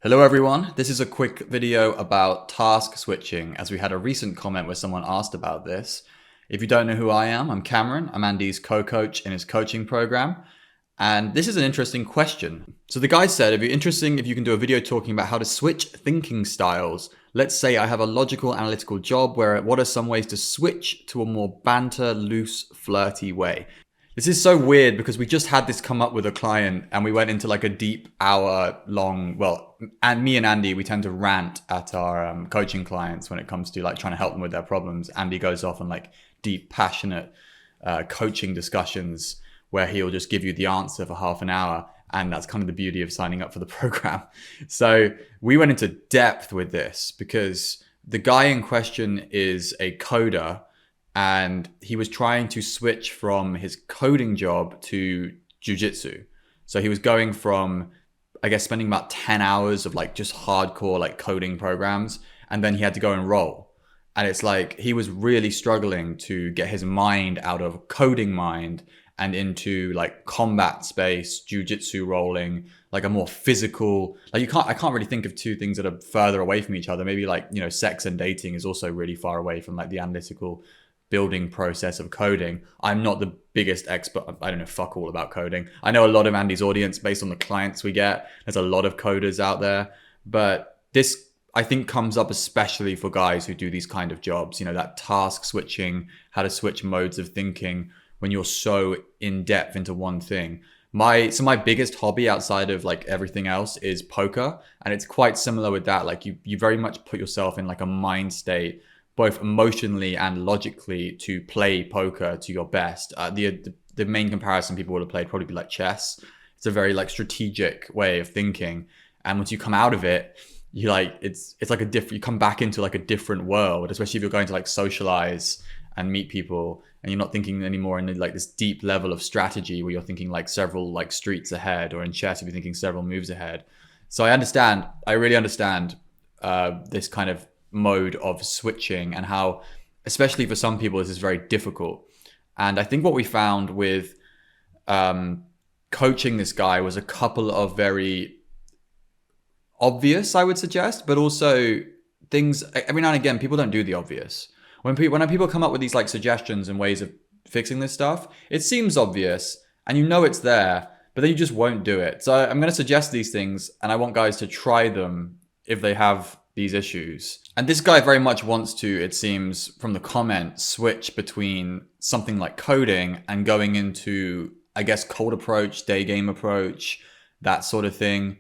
Hello everyone, this is a quick video about task switching as we had a recent comment where someone asked about this. If you don't know who I am, I'm Cameron. I'm Andy's co-coach in his coaching program. And this is an interesting question. So the guy said, it'd be interesting if you can do a video talking about how to switch thinking styles. Let's say I have a logical analytical job where what are some ways to switch to a more banter, loose, flirty way? This is so weird because we just had this come up with a client and we went into like a deep hour long, and me and Andy, we tend to rant at our coaching clients when it comes to like trying to help them with their problems. Andy goes off on like deep, passionate coaching discussions where he'll just give you the answer for half an hour. And that's kind of the beauty of signing up for the program. So we went into depth with this because the guy in question is a coder and he was trying to switch from his coding job to jujitsu. So he was going from, I guess, spending about 10 hours of like just hardcore like coding programs. And then he had to go and roll. And it's like he was really struggling to get his mind out of coding mind and into like combat space, jujitsu rolling, like a more physical, like I can't really think of two things that are further away from each other. Maybe like, sex and dating is also really far away from like the analytical building process of coding. I'm not the biggest expert. I don't know fuck all about coding. I know a lot of Andy's audience based on the clients we get. There's a lot of coders out there, but this I think comes up especially for guys who do these kind of jobs, that task switching, how to switch modes of thinking when you're so in depth into one thing. My biggest hobby outside of like everything else is poker. And it's quite similar with that. Like you very much put yourself in like a mind state both emotionally and logically to play poker to your best. The main comparison people would have played probably be like chess. It's a very like strategic way of thinking, and once you come out of it, you like it's like a different. You come back into like a different world, especially if you're going to like socialize and meet people, and you're not thinking anymore in like this deep level of strategy where you're thinking like several like streets ahead, or in chess if you're thinking several moves ahead. So I really understand this kind of mode of switching and how, especially for some people, this is very difficult. And I think what we found with coaching this guy was a couple of very obvious, I would suggest, but also things every now and again, people don't do the obvious. When people come up with these like suggestions and ways of fixing this stuff, it seems obvious and it's there, but then you just won't do it. So I'm going to suggest these things and I want guys to try them if they have these issues. And this guy very much wants to, it seems from the comment, switch between something like coding and going into, I guess, cold approach, day game approach, that sort of thing,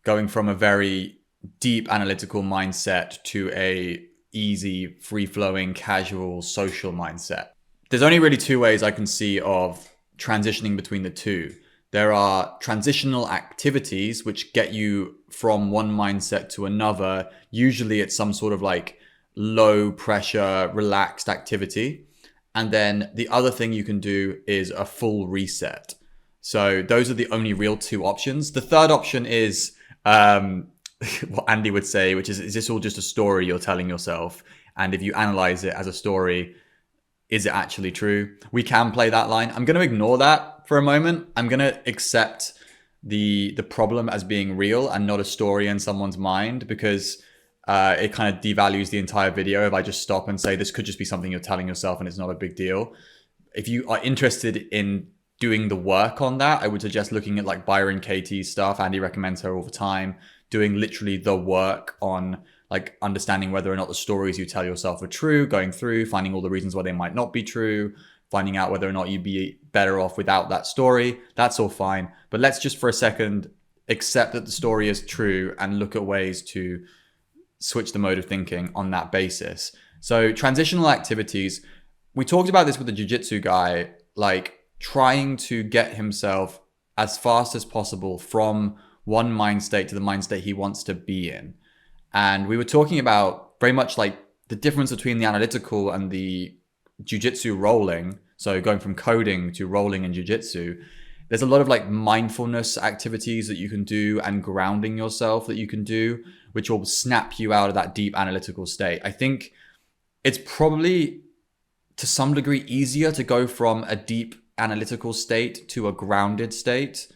going from a very deep analytical mindset to a easy, free-flowing, casual, social mindset. There's only really two ways I can see of transitioning between the two. There are transitional activities which get you from one mindset to another. Usually it's some sort of like low pressure, relaxed activity. And then the other thing you can do is a full reset. So those are the only real two options. The third option is what Andy would say, which is this all just a story you're telling yourself? And if you analyze it as a story, is it actually true? We can play that line. I'm going to ignore that for a moment. I'm going to accept the problem as being real and not a story in someone's mind, because it kind of devalues the entire video if I just stop and say this could just be something you're telling yourself and it's not a big deal. If you are interested in doing the work on that, I would suggest looking at like Byron Katie's stuff. Andy recommends her all the time, doing literally the work on like understanding whether or not the stories you tell yourself are true, going through, finding all the reasons why they might not be true, finding out whether or not you'd be better off without that story. That's all fine. But let's just for a second accept that the story is true and look at ways to switch the mode of thinking on that basis. So transitional activities, we talked about this with the jiu-jitsu guy, like trying to get himself as fast as possible from one mind state to the mind state he wants to be in. And we were talking about very much like the difference between the analytical and the jiu-jitsu rolling. So going from coding to rolling in jiu-jitsu, there's a lot of like mindfulness activities that you can do and grounding yourself that you can do, which will snap you out of that deep analytical state. I think it's probably to some degree easier to go from a deep analytical state to a grounded state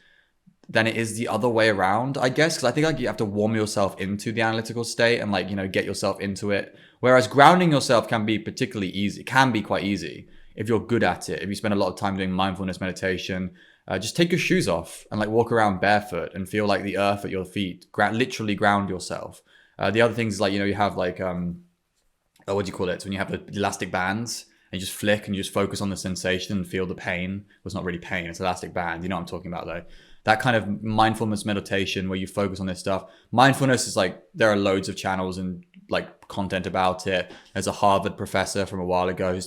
than it is the other way around, I guess. Because I think like you have to warm yourself into the analytical state and like, get yourself into it. Whereas grounding yourself can be particularly easy, can be quite easy if you're good at it. If you spend a lot of time doing mindfulness meditation, just take your shoes off and like walk around barefoot and feel like the earth at your feet. Literally ground yourself. The other things is like, you have like, what do you call it? So when you have the elastic bands and you just flick and you just focus on the sensation and feel the pain. Well, it's not really pain, it's elastic band. You know what I'm talking about though. That kind of mindfulness meditation where you focus on this stuff. Mindfulness is like, there are loads of channels and like content about it. There's a Harvard professor from a while ago who's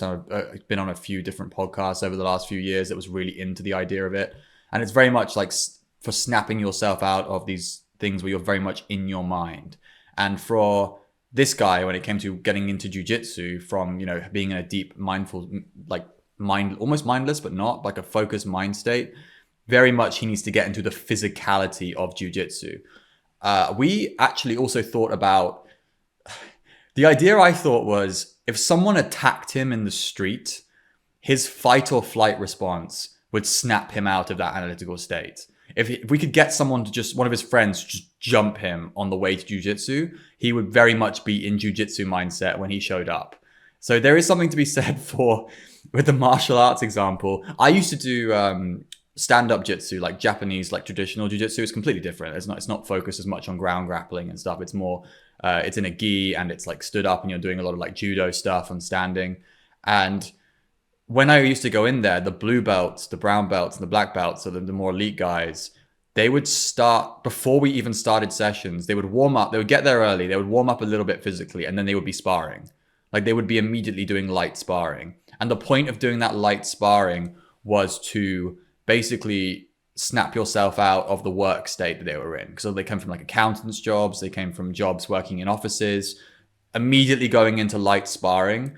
been on a few different podcasts over the last few years that was really into the idea of it. And it's very much like for snapping yourself out of these things where you're very much in your mind. And for this guy, when it came to getting into jiu-jitsu from, being in a deep mindful, like almost mindless, but not like a focused mind state, very much he needs to get into the physicality of jiu-jitsu. We actually also thought about, the idea I thought was if someone attacked him in the street, his fight or flight response would snap him out of that analytical state. If we could get someone to one of his friends, just jump him on the way to jiu-jitsu, he would very much be in jiu-jitsu mindset when he showed up. So there is something to be said with the martial arts example. I used to do stand-up jitsu, like Japanese, like traditional jiu-jitsu. It's completely different. It's not focused as much on ground grappling and stuff. It's more, it's in a gi and it's like stood up and you're doing a lot of like judo stuff and standing. And when I used to go in there, the blue belts, the brown belts, and the black belts, so the more elite guys, they would start, before we even started sessions, they would warm up. They would get there early. They would warm up a little bit physically, and then they would be sparring. Like they would be immediately doing light sparring. And the point of doing that light sparring was to basically snap yourself out of the work state that they were in. So they came from like accountants' jobs. They came from jobs working in offices. Immediately going into light sparring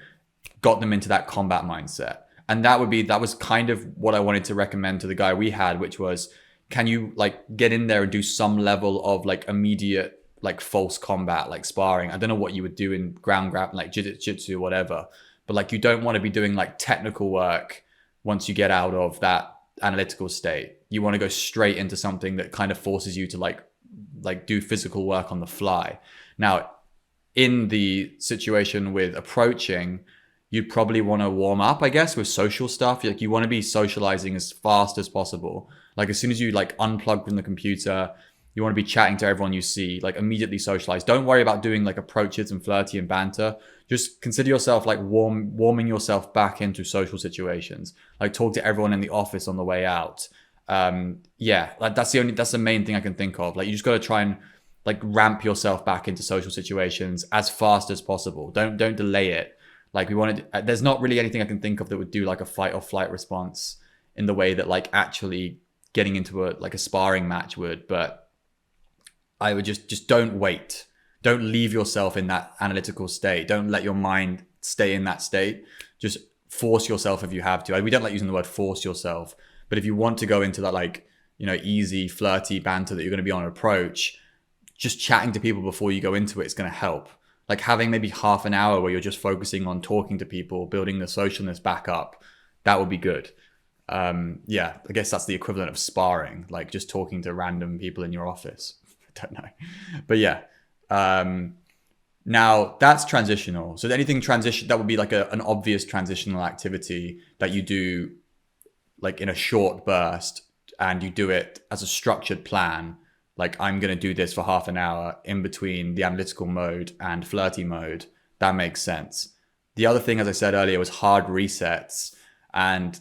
got them into that combat mindset. And that was kind of what I wanted to recommend to the guy we had, which was, can you like get in there and do some level of like immediate, like false combat, like sparring? I don't know what you would do in ground grab, like jiu-jitsu or whatever, but like you don't want to be doing like technical work once you get out of that analytical state. You want to go straight into something that kind of forces you to like do physical work on the fly. Now, in the situation with approaching, you'd probably want to warm up, I guess, with social stuff. Like you want to be socializing as fast as possible. Like as soon as you like unplug from the computer, you want to be chatting to everyone you see, like immediately socialize. Don't worry about doing like approaches and flirty and banter. Just consider yourself like warming yourself back into social situations. Like talk to everyone in the office on the way out. Like that's the main thing I can think of. Like you just got to try and like ramp yourself back into social situations as fast as possible. Don't delay it. Like there's not really anything I can think of that would do like a fight or flight response in the way that like actually getting into a sparring match would. But I would just don't wait. Don't leave yourself in that analytical state. Don't let your mind stay in that state. Just force yourself if you have to. We don't like using the word force yourself, but if you want to go into that like, easy, flirty banter that you're going to be on an approach, just chatting to people before you go into it is going to help. Like having maybe half an hour where you're just focusing on talking to people, building the socialness back up, that would be good. I guess that's the equivalent of sparring, like just talking to random people in your office. I don't know. But yeah. Now that's transitional. So anything transition, that would be like an obvious transitional activity that you do like in a short burst and you do it as a structured plan. Like I'm going to do this for half an hour in between the analytical mode and flirty mode. That makes sense. The other thing, as I said earlier, was hard resets. And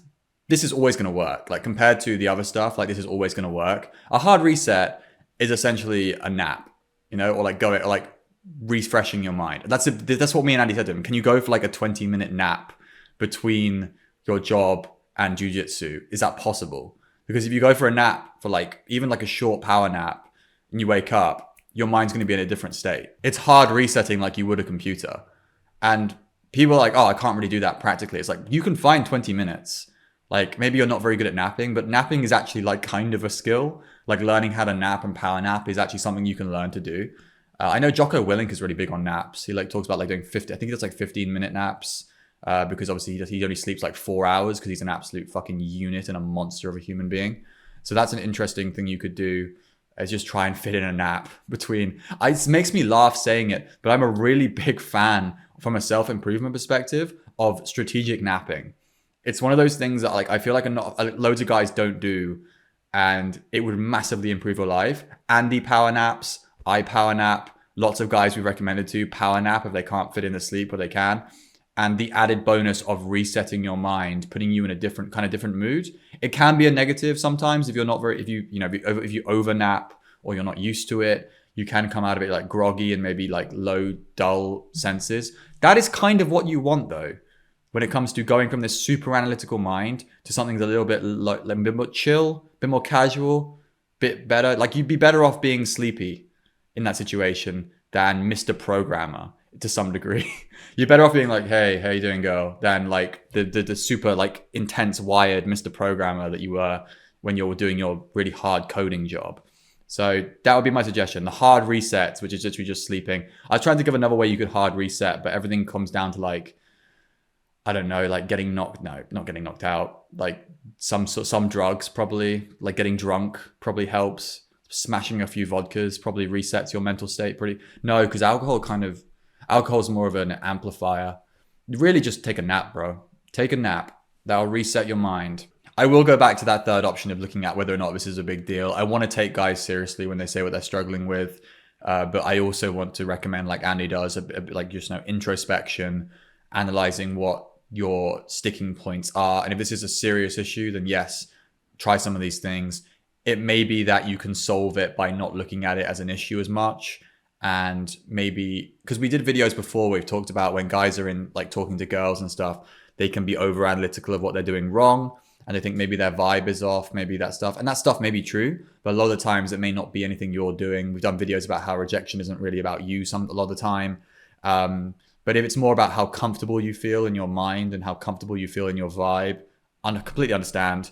this is always going to work. Like compared to the other stuff, like this is always going to work. A hard reset is essentially a nap, or like refreshing your mind. That's what me and Andy said to him. Can you go for like a 20-minute nap between your job and jiu-jitsu? Is that possible? Because if you go for a nap for like even like a short power nap and you wake up, your mind's going to be in a different state. It's hard resetting like you would a computer. And people are like, oh, I can't really do that practically. It's like you can find 20 minutes. Like maybe you're not very good at napping, but napping is actually like kind of a skill. Like learning how to nap and power nap is actually something you can learn to do. I know Jocko Willink is really big on naps. He like talks about like doing 50, I think it's like 15-minute naps. Because obviously he only sleeps like 4 hours because he's an absolute fucking unit and a monster of a human being. So that's an interesting thing you could do, is just try and fit in a nap between. It makes me laugh saying it, but I'm a really big fan from a self-improvement perspective of strategic napping. It's one of those things that like I feel like loads of guys don't do, and it would massively improve your life. Andy power naps, I power nap. Lots of guys we recommended to power nap if they can't fit in the sleep, or they can. And the added bonus of resetting your mind, putting you in a different mood. It can be a negative sometimes if you're not very, if you over nap or you're not used to it, you can come out of it like groggy and maybe like low, dull senses. That is kind of what you want though, when it comes to going from this super analytical mind to something that's a little bit like a bit more chill, a bit more casual, bit better. Like you'd be better off being sleepy in that situation than Mr. Programmer to some degree. You're better off being like, hey, how you doing, girl, than like the super like intense wired Mr. Programmer that you were when you were doing your really hard coding job. So that would be my suggestion. The hard resets, which is literally just sleeping. I was trying to think of another way you could hard reset, but everything comes down to like, I don't know, like not getting knocked out. Like some drugs probably, like getting drunk probably helps. Smashing a few vodkas probably resets your mental state No, because alcohol's more of an amplifier. Really just take a nap, bro. Take a nap. That'll reset your mind. I will go back to that third option of looking at whether or not this is a big deal. I want to take guys seriously when they say what they're struggling with. But I also want to recommend, like Andy does, a bit like just introspection, analyzing what your sticking points are. And if this is a serious issue, then yes, try some of these things. It may be that you can solve it by not looking at it as an issue as much. And maybe, because we did videos before, we've talked about when guys are in like talking to girls and stuff, they can be over analytical of what they're doing wrong. And they think maybe their vibe is off, maybe that stuff. And that stuff may be true, but a lot of the times it may not be anything you're doing. We've done videos about how rejection isn't really about you a lot of the time. But if it's more about how comfortable you feel in your mind and how comfortable you feel in your vibe, I completely understand.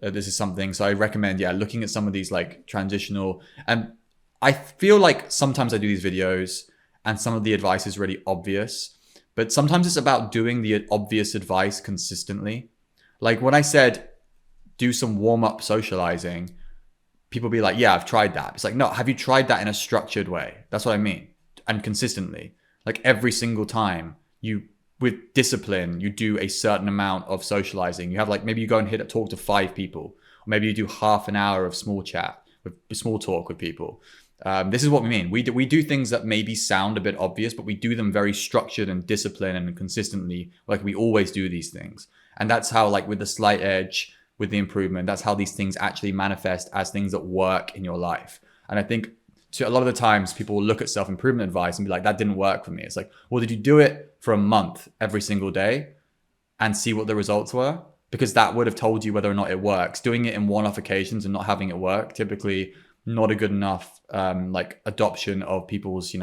This is something. So I recommend, looking at some of these like transitional. And I feel like sometimes I do these videos and some of the advice is really obvious, but sometimes it's about doing the obvious advice consistently. Like when I said, do some warm up socializing, people be like, yeah, I've tried that. It's like, no, have you tried that in a structured way? That's what I mean. And consistently, like every single time with discipline, you do a certain amount of socializing. You have like, maybe you go and talk to 5 people, or maybe you do half an hour of small talk with people. This is what we mean. We do things that maybe sound a bit obvious, but we do them very structured and disciplined and consistently, like we always do these things. And that's how, like with the slight edge, with the improvement, that's how these things actually manifest as things that work in your life. And I think a lot of the times people will look at self-improvement advice and be like, that didn't work for me. It's like, well, did you do it for a month every single day and see what the results were? Because that would have told you whether or not it works. Doing it in one-off occasions and not having it work, typically not a good enough like adoption of people's,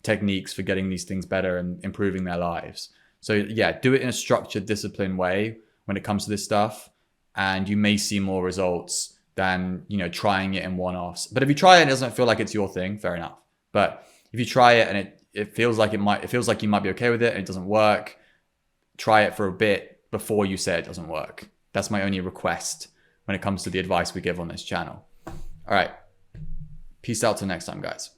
techniques for getting these things better and improving their lives. So yeah, do it in a structured, disciplined way when it comes to this stuff. And you may see more results than, trying it in one-offs. But if you try it and it doesn't feel like it's your thing, fair enough. But if you try it and it feels like you might be okay with it and it doesn't work, try it for a bit before you say it doesn't work. That's my only request when it comes to the advice we give on this channel. All right. Peace out till next time, guys.